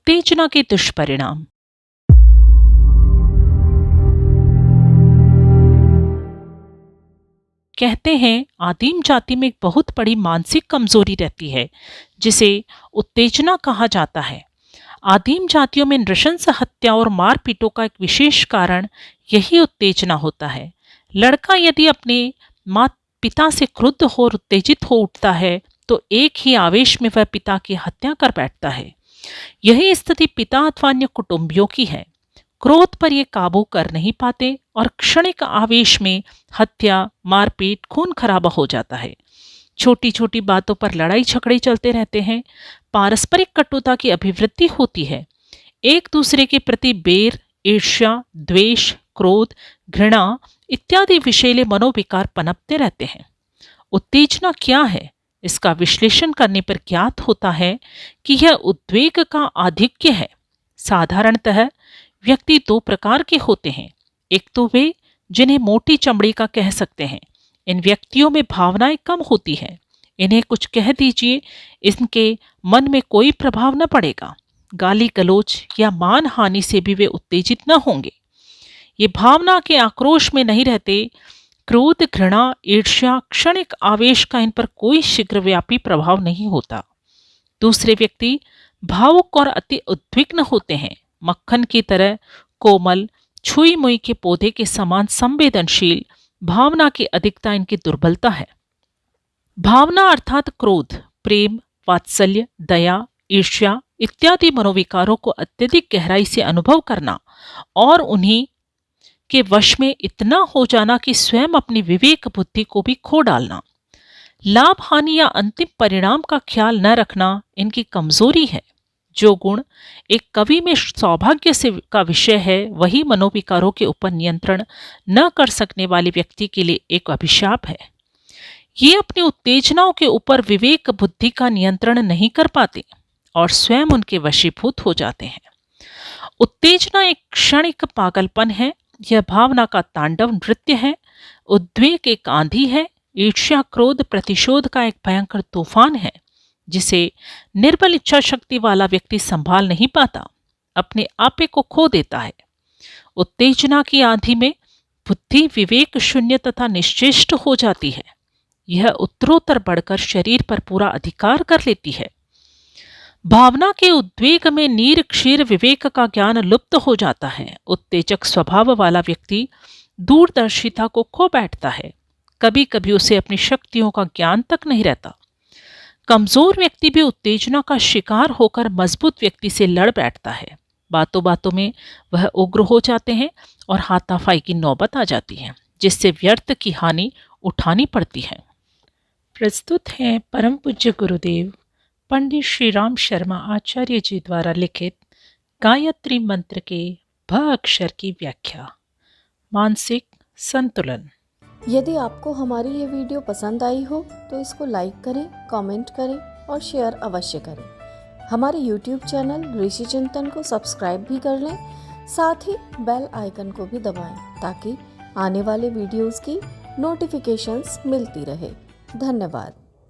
उत्तेजना के दुष्परिणाम। कहते हैं आदिम जाति में एक बहुत बड़ी मानसिक कमजोरी रहती है जिसे उत्तेजना कहा जाता है। आदिम जातियों में नृशंस हत्या और मारपीटों का एक विशेष कारण यही उत्तेजना होता है। लड़का यदि अपने माता पिता से क्रुद्ध हो और उत्तेजित हो उठता है तो एक ही आवेश में वह पिता की हत्या कर बैठता है। यही स्थिति पिता अथवा अन्य कुटुंबियों की है। क्रोध पर ये काबू कर नहीं पाते और क्षणिक आवेश में हत्या, मारपीट, खून खराबा हो जाता है। छोटी छोटी बातों पर लड़ाई झगड़े चलते रहते हैं। पारस्परिक कटुता की अभिवृद्धि होती है। एक दूसरे के प्रति बैर, ईर्ष्या, द्वेष, क्रोध, घृणा इत्यादि विषैले मनोविकार पनपते रहते हैं। उत्तेजना क्या है? इसका विश्लेषण करने पर ज्ञात होता है कि यह उद्वेग का आधिक्य है। साधारणतः व्यक्ति दो प्रकार के होते हैं। एक तो वे जिन्हें मोटी चमड़ी का कह सकते हैं। इन व्यक्तियों में भावनाएं कम होती हैं। इन्हें कुछ कह दीजिए, इनके मन में कोई प्रभाव न पड़ेगा। गाली गलौज या मान हानि से भी वे उत्तेजित न होंगे। ये भावना के आक्रोश में नहीं रहते। क्रोध, घृणा, ईर्ष्या, क्षणिक आवेश का इन पर कोई शीघ्रव्यापी प्रभाव नहीं होता। दूसरे व्यक्ति भावुक और अति उद्विग्न होते हैं। मक्खन की तरह कोमल, छुई मुई के पौधे के समान संवेदनशील। भावना की अधिकता इनकी दुर्बलता है। भावना अर्थात क्रोध, प्रेम, वात्सल्य, दया, ईर्ष्या इत्यादि मनोविकारों को अत्यधिक गहराई से अनुभव करना और उन्हीं के वश में इतना हो जाना कि स्वयं अपनी विवेक बुद्धि को भी खो डालना। लाभ हानि या अंतिम परिणाम का ख्याल न रखना इनकी कमजोरी है। जो गुण एक कवि में सौभाग्य से का विषय है, वही मनोविकारों के ऊपर नियंत्रण न कर सकने वाले व्यक्ति के लिए एक अभिशाप है। ये अपनी उत्तेजनाओं के ऊपर विवेक बुद्धि का नियंत्रण नहीं कर पाते और स्वयं उनके वशीभूत हो जाते हैं। उत्तेजना एक क्षणिक पागलपन है। यह भावना का तांडव नृत्य है। उद्वेग एक आंधी है। ईर्ष्या, क्रोध, प्रतिशोध का एक भयंकर तूफान है जिसे निर्बल इच्छा शक्ति वाला व्यक्ति संभाल नहीं पाता, अपने आपे को खो देता है। उत्तेजना की आंधी में बुद्धि विवेक शून्य तथा निश्चेष्ट हो जाती है। यह उत्तरोत्तर बढ़कर शरीर पर पूरा अधिकार कर लेती है। भावना के उद्वेग में नीर क्षीर विवेक का ज्ञान लुप्त हो जाता है। उत्तेजक स्वभाव वाला व्यक्ति दूरदर्शिता को खो बैठता है। कभी कभी उसे अपनी शक्तियों का ज्ञान तक नहीं रहता। कमजोर व्यक्ति भी उत्तेजना का शिकार होकर मजबूत व्यक्ति से लड़ बैठता है। बातों बातों में वह उग्र हो जाते हैं और हाथापाई की नौबत आ जाती है, जिससे व्यर्थ की हानि उठानी पड़ती है। प्रस्तुत है परम पूज्य गुरुदेव पंडित श्री राम शर्मा आचार्य जी द्वारा लिखित गायत्री मंत्र के भ अक्षर की व्याख्या। मानसिक संतुलन। यदि आपको हमारी ये वीडियो पसंद आई हो तो इसको लाइक करें, कमेंट करें और शेयर अवश्य करें। हमारे YouTube चैनल ऋषि चिंतन को सब्सक्राइब भी कर लें। साथ ही बेल आइकन को भी दबाएं ताकि आने वाले वीडियोस की नोटिफिकेशंस मिलती रहे। धन्यवाद।